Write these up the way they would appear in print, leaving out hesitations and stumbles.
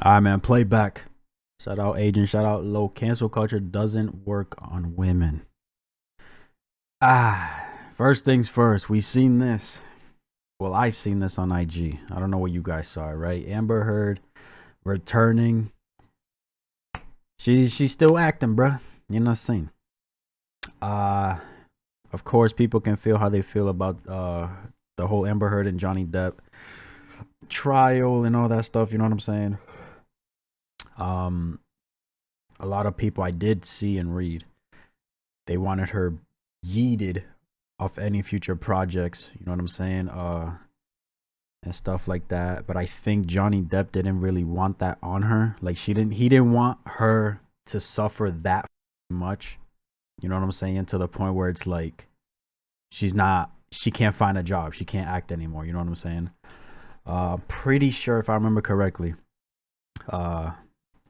All right, man. Playback. Shout out Agent. Shout out Low. Cancel culture doesn't work on women. First things first. We seen this. Well, I've seen this on IG. I don't know what you guys saw, right? Amber Heard returning. She's still acting, bruh. You know what I'm saying? Of course, people can feel how they feel about the whole Amber Heard and Johnny Depp trial and all that stuff. You know what I'm saying? A lot of people I did see and read, they wanted her yeeted off any future projects. You know what I'm saying? And stuff like that. But I think Johnny Depp didn't really want that on her. Like he didn't want her to suffer that much. You know what I'm saying? To the point where it's like she can't find a job. She can't act anymore. You know what I'm saying? Pretty sure if I remember correctly,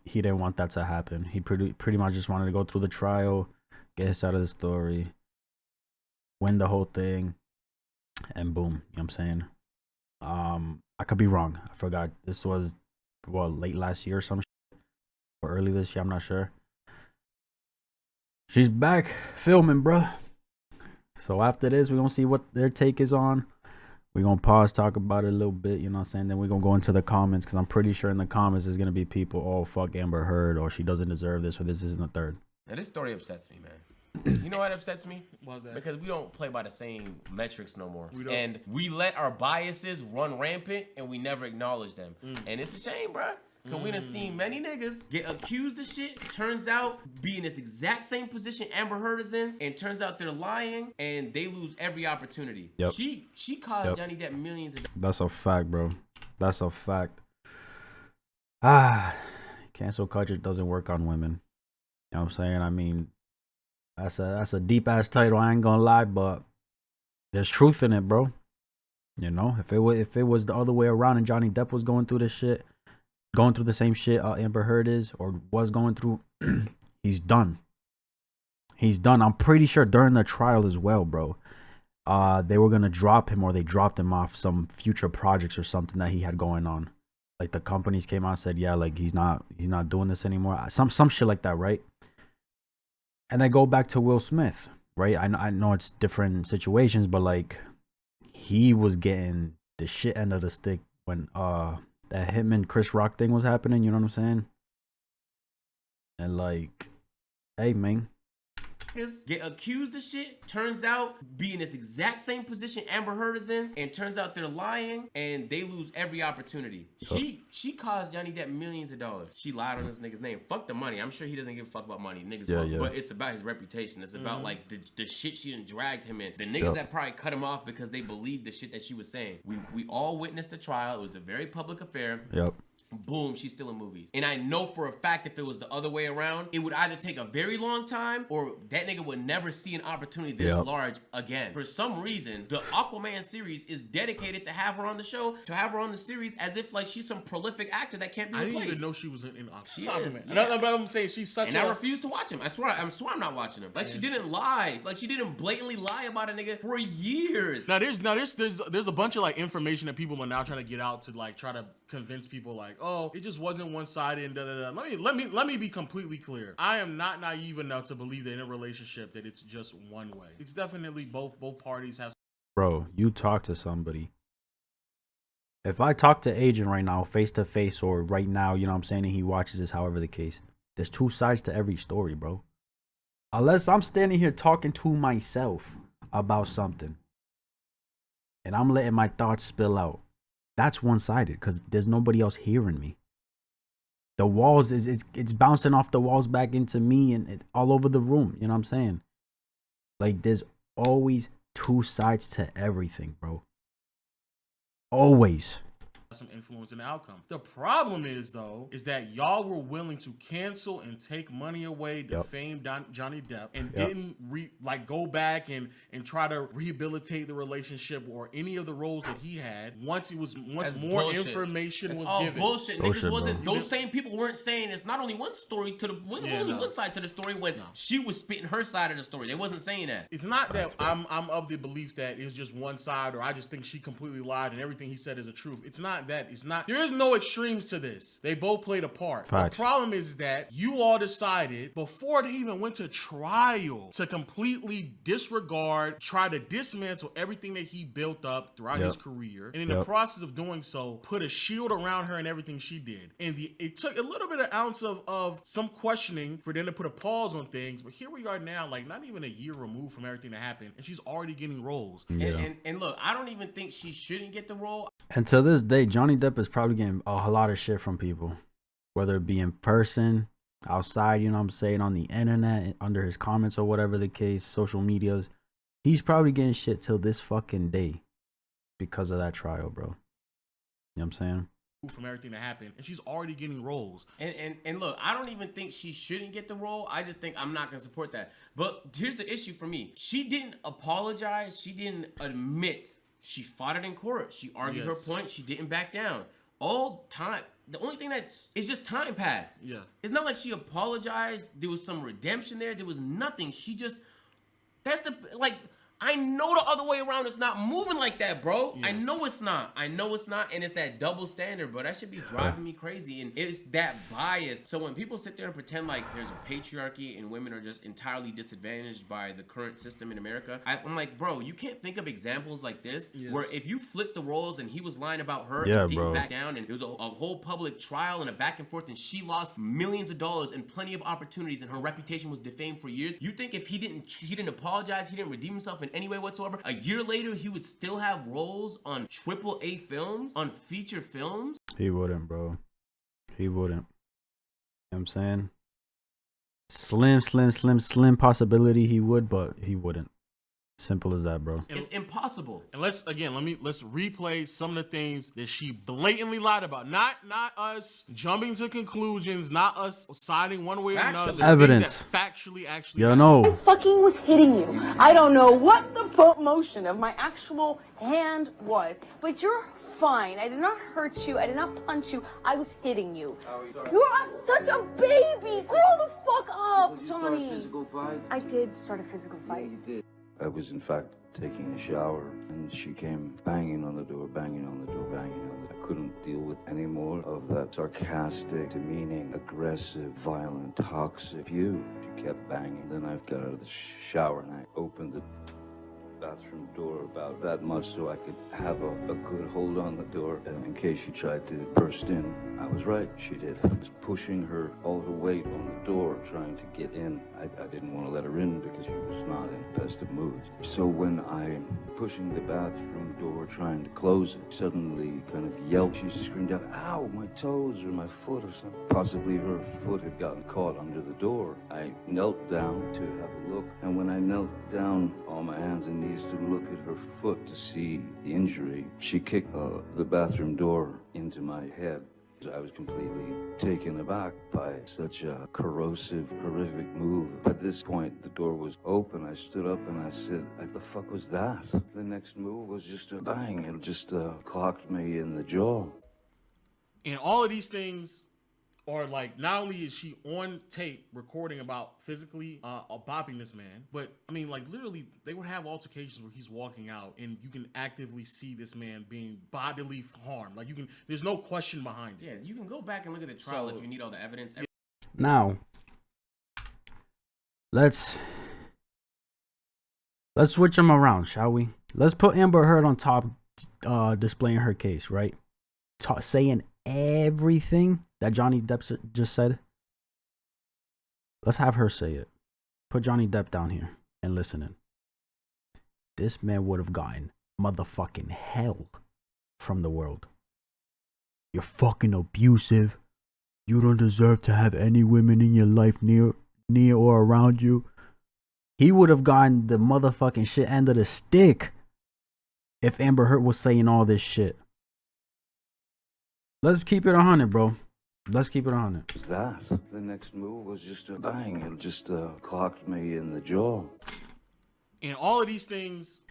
he didn't want that to happen. He pretty much just wanted to go through the trial, get his side of the story, win the whole thing, and boom. You know what I'm saying? I could be wrong. I forgot. This was late last year or some shit, or early this year. I'm not sure. She's back filming, bruh. So after this, we're gonna see what their take is on. We're gonna pause, talk about it a little bit, you know what I'm saying? Then we're gonna go into the comments, because I'm pretty sure in the comments there's gonna be people, oh fuck Amber Heard, or she doesn't deserve this, or this isn't the third. Now this story upsets me, man. You know what upsets me? Why's that? Because we don't play by the same metrics no more. And we let our biases run rampant and we never acknowledge them. And it's a shame, bruh. Cause we done seen many niggas get accused of shit. Turns out be in this exact same position Amber Heard is in, and turns out they're lying and they lose every opportunity. Yep. She caused Johnny Depp millions of dollars. That's a fact, bro. That's a fact. Cancel culture doesn't work on women. You know what I'm saying? I mean, that's a deep ass title. I ain't gonna lie, but there's truth in it, bro. You know, if it was the other way around and Johnny Depp was going through this shit, going through the same shit Amber Heard is or was going through, he's done. He's done. I'm pretty sure during the trial as well, bro. They were gonna drop him, or they dropped him off some future projects or something that he had going on. Like the companies came out and said, yeah, like he's not doing this anymore. Some shit like that, right? And I go back to Will Smith, right? I know it's different situations, but like he was getting the shit end of the stick when that him and Chris Rock thing was happening. You know what I'm saying? And like, hey man, get accused of shit, turns out be in this exact same position Amber Heard is in, and turns out they're lying and they lose every opportunity. She caused Johnny Depp millions of dollars. She lied on this nigga's name. Fuck the money. I'm sure he doesn't give a fuck about money. Niggas but it's about his reputation. It's about like the shit she done dragged him in. The niggas that probably cut him off because they believed the shit that she was saying. We all witnessed the trial. It was a very public affair. Yep. Boom, she's still in movies. And I know for a fact if it was the other way around, it would either take a very long time or that nigga would never see an opportunity this large again. For some reason, the Aquaman series is dedicated to have her on the show, to have her on the series as if like she's some prolific actor that can't be replaced. I didn't even know she was in Aquaman. She is. Yeah. But I'm saying she's such I refuse to watch him. I swear I'm not watching him. Like she didn't lie. Like she didn't blatantly lie about a nigga for years. Now there's a bunch of like information that people are now trying to get out to like try to convince people like, oh, it just wasn't one-sided and da-da-da. Let me be completely clear. I am not naive enough to believe that in a relationship that it's just one way. It's definitely both parties have. Bro, you talk to somebody. If I talk to Agent right now, face to face, or right now, you know what I'm saying, and he watches this, however the case, there's two sides to every story, bro. Unless I'm standing here talking to myself about something and I'm letting my thoughts spill out, that's one-sided because there's nobody else hearing me. The walls it's bouncing off the walls back into me and all over the room. You know what I'm saying? Like there's always two sides to everything, bro. Always. Some influence in the outcome. The problem is though, is that y'all were willing to cancel and take money away, defame Johnny Depp, and didn't go back and try to rehabilitate the relationship or any of the roles that he had once more bullshit. Information was given. Bullshit. Niggas wasn't. Those same people weren't saying it's not only one story to the one side to the story when she was spitting her side of the story. They wasn't saying that. It's not that I'm of the belief that it was just one side or I just think she completely lied and everything he said is the truth. It's not not that. It's not. There is no extremes to this. They both played a part. Facts. The problem is that you all decided before they even went to trial to completely disregard, try to dismantle everything that he built up throughout his career, and in the process of doing so, put a shield around her and everything she did. And it took a little bit of ounce of some questioning for them to put a pause on things. But here we are now, like not even a year removed from everything that happened, and she's already getting roles. And look, I don't even think she shouldn't get the role. And to this day, Johnny Depp is probably getting a lot of shit from people, whether it be in person, outside, you know what I'm saying, on the internet, under his comments or whatever the case, social medias. He's probably getting shit till this fucking day because of that trial, bro. You know what I'm saying? From everything that happened, and she's already getting roles. And look, I don't even think she shouldn't get the role. I just think I'm not gonna support that. But here's the issue for me: she didn't apologize. She didn't admit. She fought it in court. She argued her point. She didn't back down. All time. The only thing it's just time passed. Yeah. It's not like she apologized. There was some redemption there. There was nothing. She just. That's the like. I know the other way around is not moving like that, bro. Yes. I know it's not. And it's that double standard, bro. That should be driving me crazy. And it's that bias. So when people sit there and pretend like there's a patriarchy and women are just entirely disadvantaged by the current system in America, I'm like, bro, you can't think of examples like this where if you flip the roles and he was lying about her and didn't back down, and it was a whole public trial and a back and forth, and she lost millions of dollars and plenty of opportunities, and her reputation was defamed for years. You think if he didn't apologize, he didn't redeem himself in any way whatsoever, a year later he would still have roles on AAA films, on feature films? He wouldn't, bro. He wouldn't. You know what I'm saying? Slim possibility he would, but he wouldn't. Simple as that, bro. It's impossible. And let's replay some of the things that she blatantly lied about. Not us jumping to conclusions, not us siding one way or another. Evidence. That factually actually you know. I fucking was hitting you. I don't know what the motion of my actual hand was, but you're fine. I did not hurt you. I did not punch you. I was hitting you. You are such a baby. Grow the fuck up, Johnny. Physical fights? I did start a physical fight. You did. I was in fact taking a shower, and she came banging on the door, banging on the door, banging on the door. I couldn't deal with any more of that sarcastic, demeaning, aggressive, violent, toxic view. She kept banging. Then I got out of the shower and I opened the bathroom door about that much so I could have a good hold on the door in case she tried to burst in. I was right, she did. I was pushing her, all her weight on the door, trying to get in. I didn't want to let her in because she was not in the best of moods. So when I'm pushing the bathroom door, trying to close it, suddenly kind of yelped. She screamed out, "Ow, my toes or my foot or something." Possibly her foot had gotten caught under the door. I knelt down to have a look, and when I knelt down on my hands and knees to look at her foot to see the injury, she kicked the bathroom door into my head. I was completely taken aback by such a corrosive, horrific move. At this point, the door was open. I stood up and I said, "What the fuck was that?" The next move was just a bang. It just clocked me in the jaw. And all of these things are like, not only is she on tape recording about physically bopping this man, but I mean, like literally they would have altercations where he's walking out and you can actively see this man being bodily harmed. Like there's no question behind it. Yeah, you can go back and look at the trial if you need all the evidence. Now, let's switch them around, shall we? Let's put Amber Heard on top, displaying her case, right? Saying everything that Johnny Depp just said. Let's have her say it. Put Johnny Depp down here and listen in. This man would have gotten motherfucking hell from the world. You're fucking abusive. You don't deserve to have any women in your life near or around you. He would have gotten the motherfucking shit end of the stick if Amber Heard was saying all this shit. Let's keep it 100, bro. Let's keep it 100. What was that? The next move was just a bang. It just clocked me in the jaw. And all of these things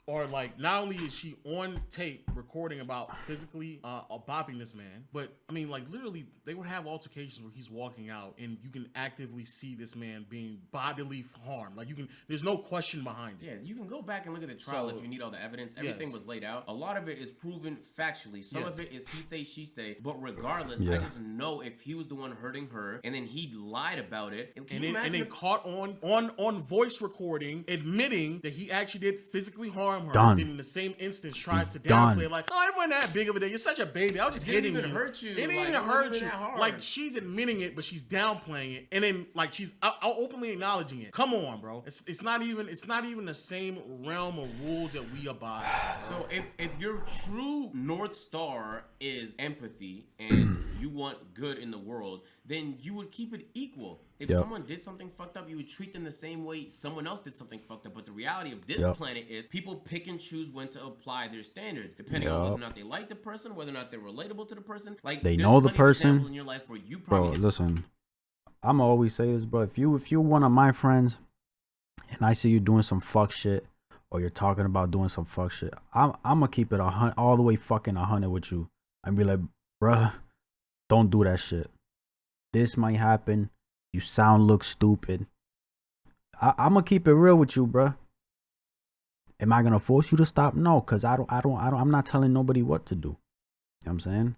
or like not only is she on tape recording about physically bopping this man, but I mean like literally they would have altercations where he's walking out and you can actively see this man being bodily harmed. Like you can, there's no question behind it. Yeah, you can go back and look at the trial if you need all the evidence. Everything was laid out. A lot of it is proven factually. Some of it is he say, she say. But regardless, I just know if he was the one hurting her and then he lied about it. And then caught on voice recording admitting that he actually did physically harm her. Done. Then in the same instance tried to downplay it like, oh, it wasn't that big of a deal. You're such a baby. I was just hitting you. It didn't even hurt you. It didn't even hurt you. Like she's admitting it, but she's downplaying it. And then like she's openly acknowledging it. Come on, bro. It's not even the same realm of rules that we abide by. So if your true North Star is empathy and you want good in the world, then you would keep it equal. If someone did something fucked up, you would treat them the same way someone else did something fucked up. But the reality of this planet is people pick and choose when to apply their standards, depending on whether or not they like the person, whether or not they're relatable to the person. Like they know the person. In your life where you probably bro, listen, I'm always say this, bro. If you one of my friends, and I see you doing some fuck shit, or you're talking about doing some fuck shit, I'm gonna keep it all the way fucking 100 with you, and be like, bruh, don't do that shit. This might happen. You look stupid. I'm gonna keep it real with you, bruh. Am I gonna force you to stop? No, cause I'm not telling nobody what to do. You know what I'm saying?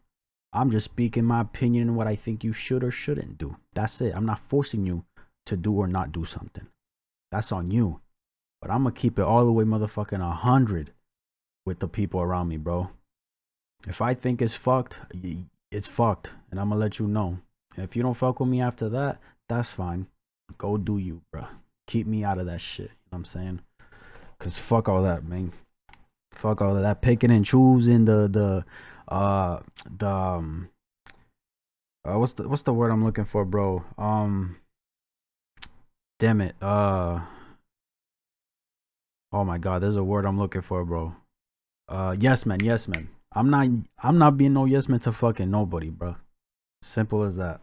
I'm just speaking my opinion and what I think you should or shouldn't do. That's it. I'm not forcing you to do or not do something. That's on you. But I'm gonna keep it all the way motherfucking 100 with the people around me, bro. If I think it's fucked, it's fucked, and I'm gonna let you know. And if you don't fuck with me after that, that's fine. Go do you, bro. Keep me out of that shit. You know what I'm saying? Cause fuck all that, man. Fuck all of that picking and choosing what's the word I'm looking for, bro? Damn it. Oh my god, there's a word I'm looking for, bro. Yes man. I'm not being no yes man to fucking nobody, bro. Simple as that.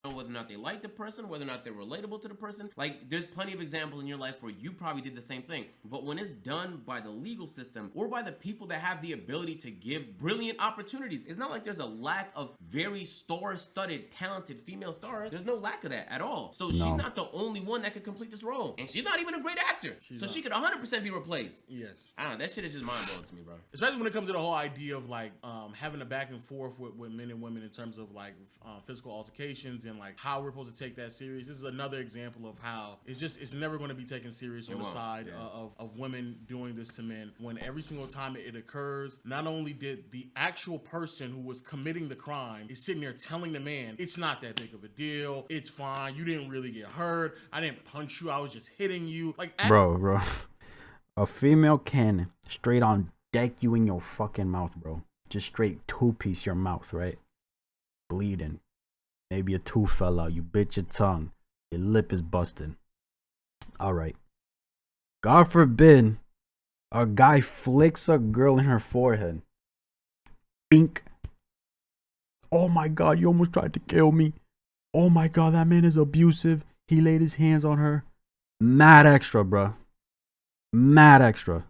Whether or not they like the person, whether or not they're relatable to the person. Like, there's plenty of examples in your life where you probably did the same thing. But when it's done by the legal system or by the people that have the ability to give brilliant opportunities, it's not like there's a lack of very star-studded, talented female stars. There's no lack of that at all. So she's not the only one that could complete this role. And she's not even a great actor. She could 100% be replaced. Yes. I don't know. That shit is just mind-blowing to me, bro. Especially when it comes to the whole idea of, like, having a back and forth with men and women in terms of, like, physical altercations and, like, how we're supposed to take that serious. This is another example of how it's never going to be taken serious on the side of women doing this to men, when every single time it occurs, not only did the actual person who was committing the crime is sitting there telling the man, it's not that big of a deal, it's fine, you didn't really get hurt, I didn't punch you, I was just hitting you. Like, bro, a female can straight on deck you in your fucking mouth, bro. Just straight two-piece your mouth, right? Bleeding. Maybe a tooth fell out. You bit your tongue. Your lip is busted. All right. God forbid a guy flicks a girl in her forehead. Bink. Oh my God, you almost tried to kill me. Oh my God, that man is abusive. He laid his hands on her. Mad extra, bro. Mad extra.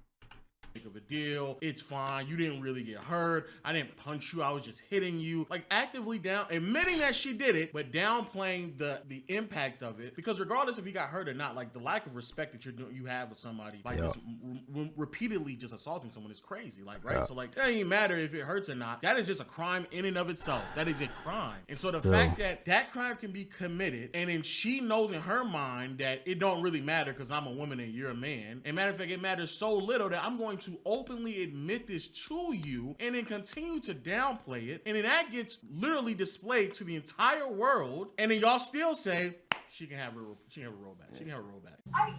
Of a deal, it's fine, you didn't really get hurt, I didn't punch you, I was just hitting you. Like, actively admitting that she did it, but downplaying the impact of it, because regardless if you got hurt or not, like, the lack of respect that you have with somebody by just repeatedly just assaulting someone is crazy. Like, right? So, like, it doesn't even matter if it hurts or not. That is just a crime in and of itself. That is a crime. And so the fact that crime can be committed, and then she knows in her mind that it don't really matter because I'm a woman and you're a man, and matter of fact, it matters so little that I'm going to openly admit this to you and then continue to downplay it, and then that gets literally displayed to the entire world, and then y'all still say she can have her rollback. She can have a rollback.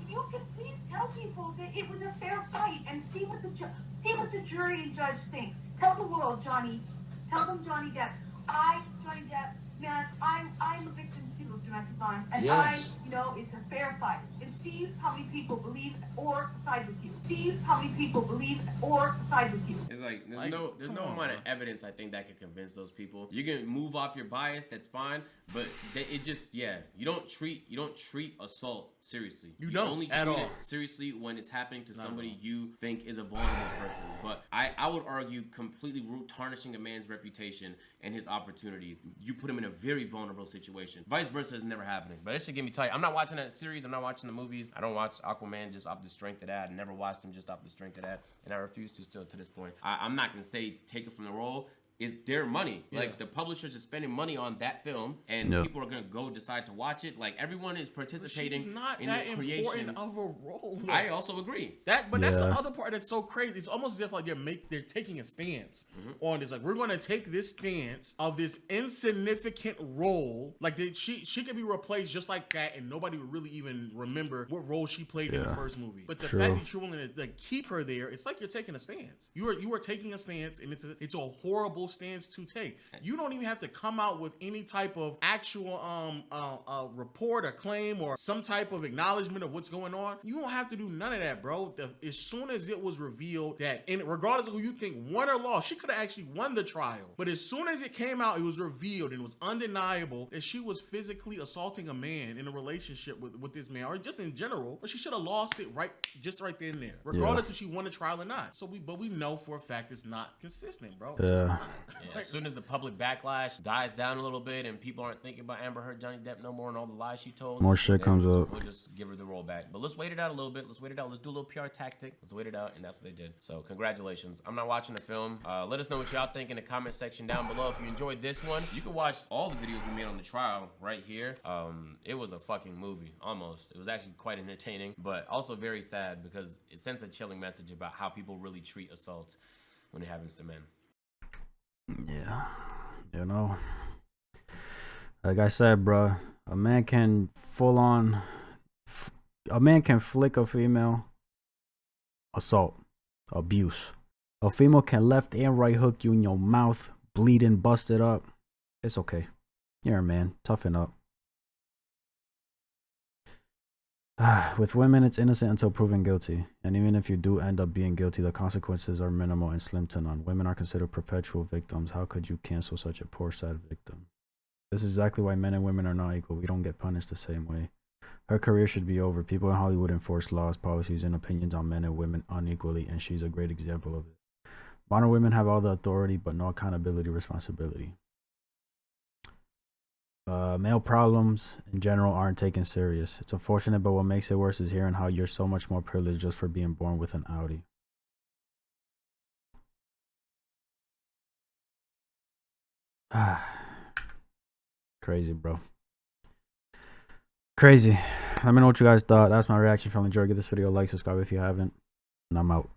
You can please tell people that it was a fair fight and see what the jury and judge think. Tell the world, Johnny. Tell them, Johnny Depp. Johnny Depp, man, I'm a victim too. those domestic violence. And Yes. you know, it's a fair fight. And Steve, how many people believe or side with you? Steve, how many people believe or side with you? It's like there's Like, no come amount on, of evidence I think that could convince those people. You can move off your bias, that's fine, but it just you don't treat assault seriously. You don't only at treat all. it seriously when it's happening to somebody you think is a vulnerable person. But I would argue completely tarnishing a man's reputation and his opportunities. You put him in a very vulnerable situation. Vice versa is never happening. But it should get me tight. I'm not watching that series. I'm not watching the movies. I don't watch Aquaman just off the strength of that. I never watched him just off the strength of that, and I refuse to still to this point. I'm not gonna say take it from the role. It's their money. Like, the publishers are spending money on that film, and people are gonna go decide to watch it. Like, everyone is participating She's not in that the creation important of a role. Though. I also agree. But that's the other part that's so crazy. It's almost as if like they're taking a stance on this. Like, we're gonna take this stance of this insignificant role. Like, she could be replaced just like that, and nobody would really even remember what role she played in the first movie. But the fact that you're willing to like, keep her there, it's like you're taking a stance. You are taking a stance, and it's a horrible stance to take. You don't even have to come out with any type of actual report or claim or some type of acknowledgement of what's going on. You don't have to do none of that, bro. As soon as it was revealed that, and regardless of who you think won or lost, she could have actually won the trial. But as soon as it came out, it was revealed and it was undeniable that she was physically assaulting a man in a relationship with this man, or just in general. But she should have lost it right then and there, regardless if she won the trial or not. But we know for a fact it's not consistent, bro. It's just not. As soon as the public backlash dies down a little bit and people aren't thinking about Amber Heard, Johnny Depp no more, and all the lies she told, more shit comes up. We'll just give her the roll back. But let's wait it out a little bit. Let's wait it out. Let's do a little PR tactic. Let's wait it out, and that's what they did. So congratulations. I'm not watching the film. Let us know what y'all think in the comment section down below. If you enjoyed this one, you can watch all the videos we made on the trial right here. It was a fucking movie, almost. It was actually quite entertaining, but also very sad because it sends a chilling message about how people really treat assault when it happens to men. Yeah, you know, like I said, bro, a man can flick a female, assault, abuse. A female can left and right hook you in your mouth, bleeding, busted up. It's okay. You're a man. Toughen up. With women, it's innocent until proven guilty. And even if you do end up being guilty, the consequences are minimal and slim to none. Women are considered perpetual victims. How could you cancel such a poor sad victim? This is exactly why men and women are not equal. We don't get punished the same way. Her career should be over. People in Hollywood enforce laws, policies, and opinions on men and women unequally, and she's a great example of it. Modern women have all the authority, but no accountability, responsibility. Male problems in general aren't taken serious. It's unfortunate, but what makes it worse is hearing how you're so much more privileged just for being born with an Audi. Crazy, bro. Crazy. Let me know what you guys thought. That's my reaction. If you enjoyed, give this video a like, subscribe if you haven't, and I'm out.